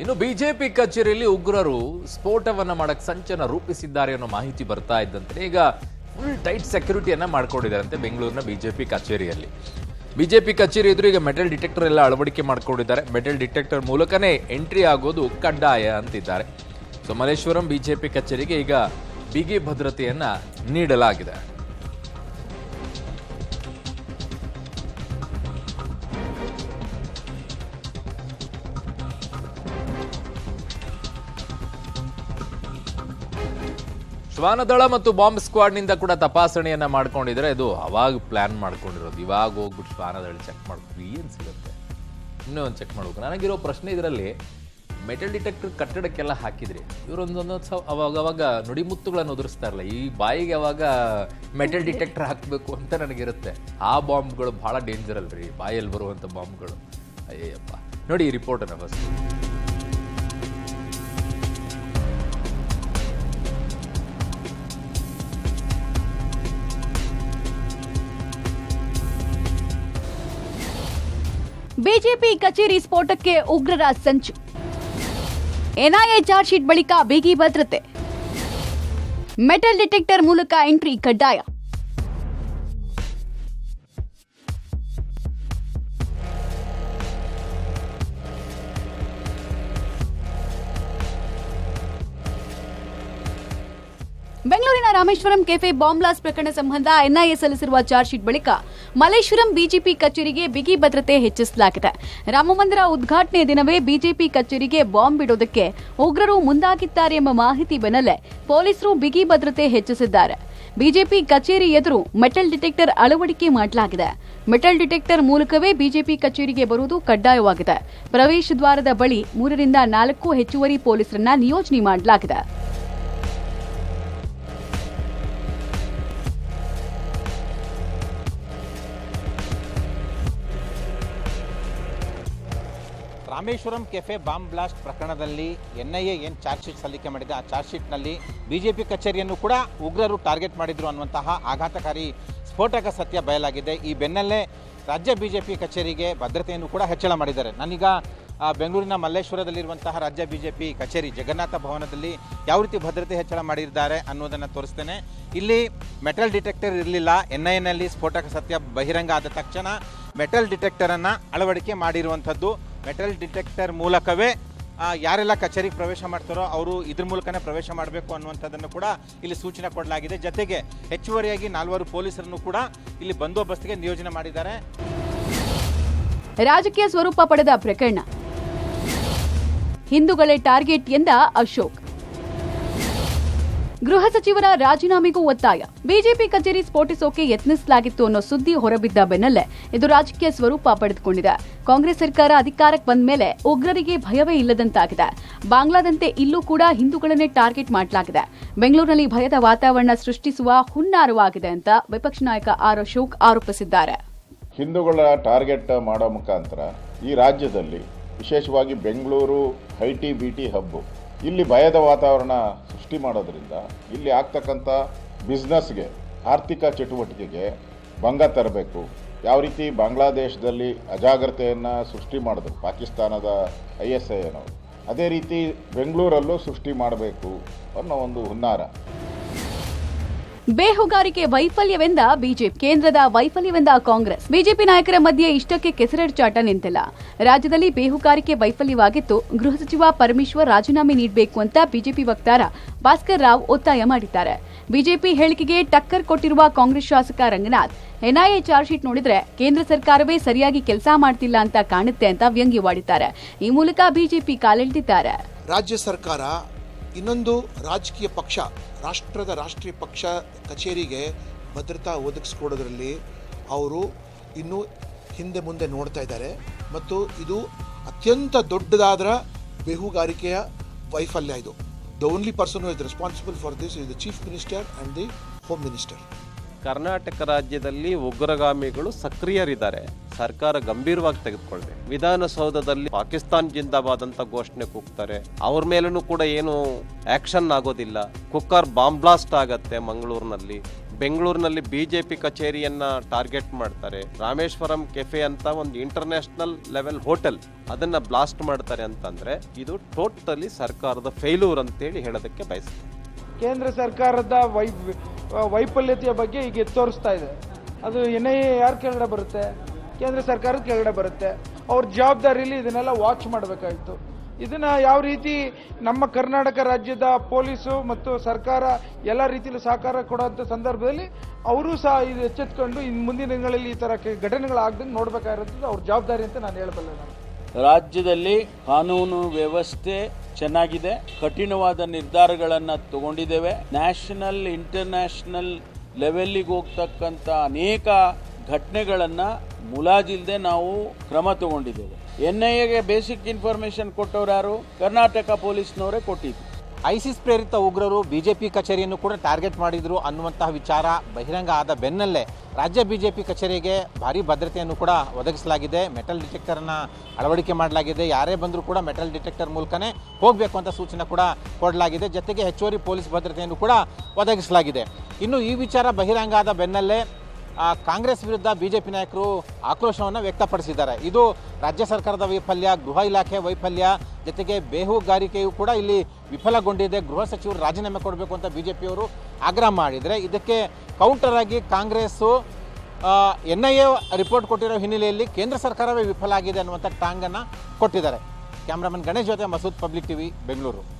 ಇನ್ನು ಬಿಜೆಪಿ ಕಚೇರಿಯಲ್ಲಿ ಉಗ್ರರು ಸ್ಫೋಟವನ್ನ ಮಾಡಕ್ ಸಂಚನ ರೂಪಿಸಿದ್ದಾರೆ ಅನ್ನೋ ಮಾಹಿತಿ ಬರ್ತಾ ಇದ್ದಂತೆ ಈಗ ಫುಲ್ ಟೈಟ್ ಸೆಕ್ಯೂರಿಟಿಯನ್ನ ಮಾಡ್ಕೊಂಡಿದ್ದಾರಂತೆ ಬೆಂಗಳೂರಿನ ಬಿಜೆಪಿ ಕಚೇರಿಯಲ್ಲಿ. ಬಿಜೆಪಿ ಕಚೇರಿ ಎದುರು ಈಗ ಮೆಟಲ್ ಡಿಟೆಕ್ಟರ್ ಎಲ್ಲ ಅಳವಡಿಕೆ ಮಾಡ್ಕೊಂಡಿದ್ದಾರೆ. ಮೆಟಲ್ ಡಿಟೆಕ್ಟರ್ ಮೂಲಕನೇ ಎಂಟ್ರಿ ಆಗೋದು ಕಡ್ಡಾಯ ಅಂತಿದ್ದಾರೆ. ಸೊ ಮಲ್ಲೇಶ್ವರಂ ಬಿಜೆಪಿ ಕಚೇರಿಗೆ ಈಗ ಬಿಗಿ ಭದ್ರತೆಯನ್ನ ನೀಡಲಾಗಿದೆ. ಶ್ವಾನದಳ ಮತ್ತು ಬಾಂಬ್ ಸ್ಕ್ವಾಡ್ನಿಂದ ಕೂಡ ತಪಾಸಣೆಯನ್ನ ಮಾಡ್ಕೊಂಡಿದ್ರೆ ಇದು ಅವಾಗ ಪ್ಲಾನ್ ಮಾಡ್ಕೊಂಡಿರೋದು. ಇವಾಗ ಹೋಗ್ಬಿಟ್ಟು ಶ್ವಾನದಳ ಚೆಕ್ ಮಾಡ್ಬೇಕು, ಏನು ಸಿಗುತ್ತೆ ಇನ್ನೂ ಒಂದು ಚೆಕ್ ಮಾಡ್ಬೇಕು. ನನಗಿರೋ ಪ್ರಶ್ನೆ ಇದರಲ್ಲಿ ಮೆಟಲ್ ಡಿಟೆಕ್ಟರ್ ಕಟ್ಟಡಕ್ಕೆಲ್ಲ ಹಾಕಿದ್ರಿ, ಇವರೊಂದೊಂದು ಅವಾಗ ನುಡಿಮುತ್ತುಗಳನ್ನು ಉದುರಿಸ್ತಾರಲ್ಲ, ಈ ಬಾಯಿಗೆ ಅವಾಗ ಮೆಟಲ್ ಡಿಟೆಕ್ಟರ್ ಹಾಕಬೇಕು ಅಂತ ನನಗಿರುತ್ತೆ. ಆ ಬಾಂಬ್ಗಳು ಭಾಳ ಡೇಂಜರ್ ಅಲ್ರಿ, ಬಾಯಲ್ಲಿ ಬರುವಂಥ ಬಾಂಬ್ಗಳು. ಅಯ್ಯಪ್ಪ ನೋಡಿ ಈ ರಿಪೋರ್ಟನ್ನು ಫಸ್ಟ್. ಬಿಜೆಪಿ ಕಚೇರಿ ಸ್ಫೋಟಕ್ಕೆ ಉಗ್ರರ ಸಂಚು. ಎನ್ಐಎ ಚಾರ್ಜ್ ಶೀಟ್ ಬಳಿಕ ಬಿಗಿ ಭದ್ರತೆ. ಮೆಟಲ್ ಡಿಟೆಕ್ಟರ್ ಮೂಲಕ ಎಂಟ್ರಿ ಕಡ್ಡಾಯ. ಬೆಂಗಳೂರಿನ ರಾಮೇಶ್ವರಂ ಕೆಫೆ ಬಾಂಬ್ ಬ್ಲಾಸ್ಟ್ ಪ್ರಕರಣ ಸಂಬಂಧ ಎನ್ಐಎ ಸಲ್ಲಿಸಿರುವ ಚಾರ್ಜ್ ಶೀಟ್ ಬಳಿಕ ಮಲ್ಲೇಶ್ವರಂ ಬಿಜೆಪಿ ಕಚೇರಿಗೆ ಬಿಗಿ ಭದ್ರತೆ ಹೆಚ್ಚಿಸಲಾಗಿದೆ. ರಾಮಮಂದಿರ ಉದ್ಘಾಟನೆ ದಿನವೇ ಬಿಜೆಪಿ ಕಚೇರಿಗೆ ಬಾಂಬ್ ಬಿಡೋದಕ್ಕೆ ಉಗ್ರರು ಮುಂದಾಗಿದ್ದಾರೆ ಎಂಬ ಮಾಹಿತಿ ಬೆನ್ನಲ್ಲೇ ಪೊಲೀಸರು ಬಿಗಿ ಭದ್ರತೆ ಹೆಚ್ಚಿಸಿದ್ದಾರೆ. ಬಿಜೆಪಿ ಕಚೇರಿ ಎದುರು ಮೆಟಲ್ ಡಿಟೆಕ್ಟರ್ ಅಳವಡಿಕೆ ಮಾಡಲಾಗಿದೆ. ಮೆಟಲ್ ಡಿಟೆಕ್ಟರ್ ಮೂಲಕವೇ ಬಿಜೆಪಿ ಕಚೇರಿಗೆ ಬರುವುದು ಕಡ್ಡಾಯವಾಗಿದೆ. ಪ್ರವೇಶ ದ್ವಾರದ ಬಳಿ 3 ರಿಂದ 4 ಹೆಚ್ಚುವರಿ ಪೊಲೀಸರನ್ನ ನಿಯೋಜನೆ ಮಾಡಲಾಗಿದೆ. ರಾಮೇಶ್ವರಂ ಕೆಫೆ ಬಾಂಬ್ ಬ್ಲಾಸ್ಟ್ ಪ್ರಕರಣದಲ್ಲಿ ಎನ್ಐಎ ಏನು ಚಾರ್ಜ್ ಶೀಟ್ ಸಲ್ಲಿಕೆ ಮಾಡಿದೆ, ಆ ಚಾರ್ಜ್ ಶೀಟ್ನಲ್ಲಿ ಬಿಜೆಪಿ ಕಚೇರಿಯನ್ನು ಕೂಡ ಉಗ್ರರು ಟಾರ್ಗೆಟ್ ಮಾಡಿದ್ರು ಅನ್ನುವಂತಹ ಆಘಾತಕಾರಿ ಸ್ಫೋಟಕ ಸತ್ಯ ಬಯಲಾಗಿದೆ. ಈ ಬೆನ್ನಲ್ಲೇ ರಾಜ್ಯ ಬಿಜೆಪಿ ಕಚೇರಿಗೆ ಭದ್ರತೆಯನ್ನು ಕೂಡ ಹೆಚ್ಚಳ ಮಾಡಿದ್ದಾರೆ. ನಾನೀಗ ಬೆಂಗಳೂರಿನ ಮಲ್ಲೇಶ್ವರದಲ್ಲಿರುವಂತಹ ರಾಜ್ಯ ಬಿಜೆಪಿ ಕಚೇರಿ ಜಗನ್ನಾಥ ಭವನದಲ್ಲಿ ಯಾವ ರೀತಿ ಭದ್ರತೆ ಹೆಚ್ಚಳ ಮಾಡಿದ್ದಾರೆ ಅನ್ನೋದನ್ನು ತೋರಿಸ್ತೇನೆ. ಇಲ್ಲಿ ಮೆಟಲ್ ಡಿಟೆಕ್ಟರ್ ಇರಲಿಲ್ಲ. ಎನ್ಐಎನಲ್ಲಿ ಸ್ಫೋಟಕ ಸತ್ಯ ಬಹಿರಂಗ ಆದ ತಕ್ಷಣ ಮೆಟಲ್ ಡಿಟೆಕ್ಟರನ್ನು ಅಳವಡಿಕೆ ಮಾಡಿರುವಂಥದ್ದು. ಮೆಟಲ್ ಡಿಟೆಕ್ಟರ್ ಮೂಲಕವೇ ಯಾರೆಲ್ಲ ಕಚೇರಿಗೆ ಪ್ರವೇಶ ಮಾಡ್ತಾರೋ ಅವರು ಇದ್ರ ಮೂಲಕನೇ ಪ್ರವೇಶ ಮಾಡಬೇಕು ಅನ್ನುವಂಥದ್ದನ್ನು ಕೂಡ ಇಲ್ಲಿ ಸೂಚನೆ ಕೊಡಲಾಗಿದೆ. ಜೊತೆಗೆ ಹೆಚ್ಚುವರಿಯಾಗಿ 4 ಪೊಲೀಸರನ್ನು ಕೂಡ ಇಲ್ಲಿ ಬಂದೋಬಸ್ತಿಗೆ ನಿಯೋಜನೆ ಮಾಡಿದ್ದಾರೆ. ರಾಜಕೀಯ ಸ್ವರೂಪ ಪಡೆದ ಪ್ರಕರಣ, ಹಿಂದೂಗಳೇ ಟಾರ್ಗೆಟ್ ಎಂದ ಅಶೋಕ್. ಗೃಹ ಸಚಿವರ ರಾಜೀನಾಮೆಗೂ ಒತ್ತಾಯ. ಬಿಜೆಪಿ ಕಚೇರಿ ಸ್ಫೋಟಿಸೋಕೆ ಯತ್ನಿಸಲಾಗಿತ್ತು ಅನ್ನೋ ಸುದ್ದಿ ಹೊರಬಿದ್ದ ಬೆನ್ನಲ್ಲೇ ಇದು ರಾಜಕೀಯ ಸ್ವರೂಪ ಪಡೆದುಕೊಂಡಿದೆ. ಕಾಂಗ್ರೆಸ್ ಸರ್ಕಾರ ಅಧಿಕಾರಕ್ಕೆ ಬಂದ ಮೇಲೆ ಉಗ್ರರಿಗೆ ಭಯವೇ ಇಲ್ಲದಂತಾಗಿದೆ. ಬಾಂಗ್ಲಾದಂತೆ ಇಲ್ಲೂ ಕೂಡ ಹಿಂದೂಗಳನ್ನೇ ಟಾರ್ಗೆಟ್ ಮಾಡಲಾಗಿದೆ. ಬೆಂಗಳೂರಿನಲ್ಲಿ ಭಯದ ವಾತಾವರಣ ಸೃಷ್ಟಿಸುವ ಹುನ್ನಾರವಾಗಿದೆ ಅಂತ ವಿಪಕ್ಷ ನಾಯಕ ಆರ್ ಅಶೋಕ್ ಆರೋಪಿಸಿದ್ದಾರೆ. ಹಿಂದೂಗಳ ಟಾರ್ಗೆಟ್ ಮಾಡೋ ಮುಖಾಂತರ ಈ ರಾಜ್ಯದಲ್ಲಿ ವಿಶೇಷವಾಗಿ ಬೆಂಗಳೂರು ಐಟಿ ಬಿಟಿ ಹಬ್ಬು, ಇಲ್ಲಿ ಭಯದ ವಾತಾವರಣ ಸೃಷ್ಟಿ ಮಾಡೋದ್ರಿಂದ ಇಲ್ಲಿ ಆಗ್ತಕ್ಕಂಥ ಬಿಸ್ನೆಸ್ಗೆ, ಆರ್ಥಿಕ ಚಟುವಟಿಕೆಗೆ ಭಂಗ ತರಬೇಕು. ಯಾವ ರೀತಿ ಬಾಂಗ್ಲಾದೇಶದಲ್ಲಿ ಅಜಾಗ್ರತೆಯನ್ನು ಸೃಷ್ಟಿ ಮಾಡಿದ್ರು ಪಾಕಿಸ್ತಾನದ ISI ಅನ್ನೋರು, ಅದೇ ರೀತಿ ಬೆಂಗಳೂರಲ್ಲೂ ಸೃಷ್ಟಿ ಮಾಡಬೇಕು ಅನ್ನೋ ಒಂದು ಹುನ್ನಾರ. ಬೇಹುಗಾರಿಕೆ ವೈಫಲ್ಯವೆಂದ ಬಿಜೆಪಿ, ಕೇಂದ್ರದ ವೈಫಲ್ಯವೆಂದ ಕಾಂಗ್ರೆಸ್. ಬಿಜೆಪಿ ನಾಯಕರ ಮಧ್ಯೆ ಇಷ್ಟಕ್ಕೆ ಕೆಸರೆರಚಾಟ ನಿಂತಿಲ್ಲ. ರಾಜ್ಯದಲ್ಲಿ ಬೇಹುಗಾರಿಕೆ ವೈಫಲ್ಯವಾಗಿತ್ತು. ಗೃಹ ಸಚಿವ ಪರಮೇಶ್ವರ್ ರಾಜೀನಾಮೆ ನೀಡಬೇಕು ಅಂತ ಬಿಜೆಪಿ ವಕ್ತಾರ ಭಾಸ್ಕರ್ ರಾವ್ ಒತ್ತಾಯ ಮಾಡಿದ್ದಾರೆ. ಬಿಜೆಪಿ ಹೇಳಿಕೆಗೆ ಟಕ್ಕರ್ ಕೊಟ್ಟಿರುವ ಕಾಂಗ್ರೆಸ್ ಶಾಸಕ ರಂಗನಾಥ್, ಎನ್ಐಎ ಚಾರ್ಜ್ ಶೀಟ್ ನೋಡಿದ್ರೆ ಕೇಂದ್ರ ಸರ್ಕಾರವೇ ಸರಿಯಾಗಿ ಕೆಲಸ ಮಾಡ್ತಿಲ್ಲ ಅಂತ ಕಾಣುತ್ತೆ ಅಂತ ವ್ಯಂಗ್ಯವಾಡಿದ್ದಾರೆ. ಈ ಮೂಲಕ ಬಿಜೆಪಿ ಕಾಲೆಳೆದಿದ್ದಾರೆ. ರಾಜ್ಯ ಸರ್ಕಾರ ಇನ್ನೊಂದು ರಾಜಕೀಯ ಪಕ್ಷ, ರಾಷ್ಟ್ರದ ರಾಷ್ಟ್ರೀಯ ಪಕ್ಷ ಕಚೇರಿಗೆ ಭದ್ರತಾ ಒದಗಿಸ್ಕೊಡೋದ್ರಲ್ಲಿ ಅವರು ಇನ್ನೂ ಹಿಂದೆ ಮುಂದೆ ನೋಡ್ತಾ ಇದ್ದಾರೆ ಮತ್ತು ಇದು ಅತ್ಯಂತ ದೊಡ್ಡದಾದ ಬೇಹುಗಾರಿಕೆಯ ವೈಫಲ್ಯ. ಇದು the only person who is responsible for this is the chief minister and the home minister. Karnataka ರಾಜ್ಯದಲ್ಲಿ ಉಗ್ರಗಾಮಿಗಳು ಸಕ್ರಿಯರಿದ್ದಾರೆ. ಸರ್ಕಾರ ಗಂಭೀರವಾಗಿ ತೆಗೆದುಕೊಳ್ಳಬೇಕು. ವಿಧಾನಸೌಧದಲ್ಲಿ ಪಾಕಿಸ್ತಾನ್ ಜಿಂದಾಬಾದ್ ಅಂತ ಘೋಷಣೆ ಕೂಗ್ತಾರೆ. ಅವ್ರ ಮೇಲೂ ಕೂಡ ಏನು ಆಕ್ಷನ್ ಆಗೋದಿಲ್ಲ. ಕುಕ್ಕರ್ ಬಾಂಬ್ ಬ್ಲಾಸ್ಟ್ ಆಗತ್ತೆ ಮಂಗಳೂರಿನಲ್ಲಿ. ಬೆಂಗಳೂರಿನಲ್ಲಿ ಬಿಜೆಪಿ ಕಚೇರಿಯನ್ನ ಟಾರ್ಗೆಟ್ ಮಾಡ್ತಾರೆ, ರಾಮೇಶ್ವರಂ ಕೆಫೆ ಅಂತ ಒಂದು ಇಂಟರ್ನ್ಯಾಷನಲ್ ಲೆವೆಲ್ ಹೋಟೆಲ್ ಅದನ್ನ ಬ್ಲಾಸ್ಟ್ ಮಾಡ್ತಾರೆ ಅಂತಂದ್ರೆ ಇದು ಟೋಟಲಿ ಸರ್ಕಾರದ ಫೇಲ್ಯೂರ್ ಅಂತೇಳಿ ಹೇಳೋದಕ್ಕೆ ಬಯಸ್ತೀನಿ. ಕೇಂದ್ರ ಸರ್ಕಾರದ ವೈಫಲ್ಯತೆಯ ಬಗ್ಗೆ ಈಗ ತೋರಿಸ್ತಾ ಇದೆ. ಅದು NIA ಯಾರ ಕೆಳಗಡೆ ಬರುತ್ತೆ? ಕೇಂದ್ರ ಸರ್ಕಾರದ ಕೆಳಗಡೆ ಬರುತ್ತೆ. ಅವ್ರ ಜವಾಬ್ದಾರಿಯಲ್ಲಿ ಇದನ್ನೆಲ್ಲ ವಾಚ್ ಮಾಡಬೇಕಾಗಿತ್ತು. ಇದನ್ನ ಯಾವ ರೀತಿ ನಮ್ಮ ಕರ್ನಾಟಕ ರಾಜ್ಯದ ಪೊಲೀಸು ಮತ್ತು ಸರ್ಕಾರ ಎಲ್ಲ ರೀತಿಯಲ್ಲೂ ಸಹಕಾರ ಕೊಡುವಂಥ ಸಂದರ್ಭದಲ್ಲಿ ಅವರು ಸಹ ಇದು ಎಚ್ಚೆತ್ಕೊಂಡು ಇನ್ನು ಮುಂದಿನ ದಿನಗಳಲ್ಲಿ ಈ ಥರ ಘಟನೆಗಳಾಗ್ದಂಗೆ ನೋಡಬೇಕಾಗಿರೋದು ಅವ್ರ ಜವಾಬ್ದಾರಿ ಅಂತ ನಾನು ಹೇಳಬಲ್ಲೆ. ನಾನು ರಾಜ್ಯದಲ್ಲಿ ಕಾನೂನು ವ್ಯವಸ್ಥೆ ಚೆನ್ನಾಗಿದೆ, ಕಠಿಣವಾದ ನಿರ್ಧಾರಗಳನ್ನು ತಗೊಂಡಿದ್ದೇವೆ. ನ್ಯಾಷನಲ್ ಇಂಟರ್ನ್ಯಾಷನಲ್ ಲೆವೆಲ್ಲಿಗೆ ಹೋಗ್ತಕ್ಕಂಥ ಅನೇಕ ಘಟನೆಗಳನ್ನು ಮುಲಾಜಿಲ್ಲದೆ ನಾವು ಕ್ರಮ ತಗೊಂಡಿದ್ದೇವೆ. NIAಗೆ ಬೇಸಿಕ್ ಇನ್ಫಾರ್ಮೇಶನ್ ಕೊಟ್ಟವ್ರು ಯಾರು? ಕರ್ನಾಟಕ ಪೊಲೀಸ್ನವರೇ ಕೊಟ್ಟಿದ್ದು. ಐಸಿಸ್ ಪ್ರೇರಿತ ಉಗ್ರರು ಬಿಜೆಪಿ ಕಚೇರಿಯನ್ನು ಕೂಡ ಟಾರ್ಗೆಟ್ ಮಾಡಿದ್ರು ಅನ್ನುವಂತಹ ವಿಚಾರ ಬಹಿರಂಗ ಆದ ಬೆನ್ನಲ್ಲೇ ರಾಜ್ಯ ಬಿಜೆಪಿ ಕಚೇರಿಗೆ ಭಾರಿ ಭದ್ರತೆಯನ್ನು ಕೂಡ ಒದಗಿಸಲಾಗಿದೆ. ಮೆಟಲ್ ಡಿಟೆಕ್ಟರ್ನ ಅಳವಡಿಕೆ ಮಾಡಲಾಗಿದೆ. ಯಾರೇ ಬಂದರೂ ಕೂಡ ಮೆಟಲ್ ಡಿಟೆಕ್ಟರ್ ಮೂಲಕನೇ ಹೋಗಬೇಕು ಅಂತ ಸೂಚನೆ ಕೂಡ ಕೊಡಲಾಗಿದೆ. ಜೊತೆಗೆ ಹೆಚ್ಚುವರಿ ಪೊಲೀಸ್ ಭದ್ರತೆಯನ್ನು ಕೂಡ ಒದಗಿಸಲಾಗಿದೆ. ಇನ್ನು ಈ ವಿಚಾರ ಬಹಿರಂಗ ಆದ ಬೆನ್ನಲ್ಲೇ ಕಾಂಗ್ರೆಸ್ ವಿರುದ್ಧ ಬಿಜೆಪಿ ನಾಯಕರು ಆಕ್ರೋಶವನ್ನು ವ್ಯಕ್ತಪಡಿಸಿದ್ದಾರೆ. ಇದು ರಾಜ್ಯ ಸರ್ಕಾರದ ವೈಫಲ್ಯ, ಗೃಹ ಇಲಾಖೆ ವೈಫಲ್ಯ, ಜೊತೆಗೆ ಬೇಹುಗಾರಿಕೆಯೂ ಕೂಡ ಇಲ್ಲಿ ವಿಫಲಗೊಂಡಿದೆ. ಗೃಹ ಸಚಿವರು ರಾಜೀನಾಮೆ ಕೊಡಬೇಕು ಅಂತ ಬಿಜೆಪಿಯವರು ಆಗ್ರಹ ಮಾಡಿದರೆ ಇದಕ್ಕೆ ಕೌಂಟರ್ ಆಗಿ ಕಾಂಗ್ರೆಸ್ಸು NIA ರಿಪೋರ್ಟ್ ಕೊಟ್ಟಿರೋ ಹಿನ್ನೆಲೆಯಲ್ಲಿ ಕೇಂದ್ರ ಸರ್ಕಾರವೇ ವಿಫಲ ಆಗಿದೆ ಅನ್ನುವಂಥ ಟಾಂಗನ್ನು ಕೊಟ್ಟಿದ್ದಾರೆ. ಕ್ಯಾಮ್ರಾಮನ್ ಗಣೇಶ್ ಜೊತೆ ಮಸೂದ್, ಪಬ್ಲಿಕ್ ಟಿವಿ, ಬೆಂಗಳೂರು.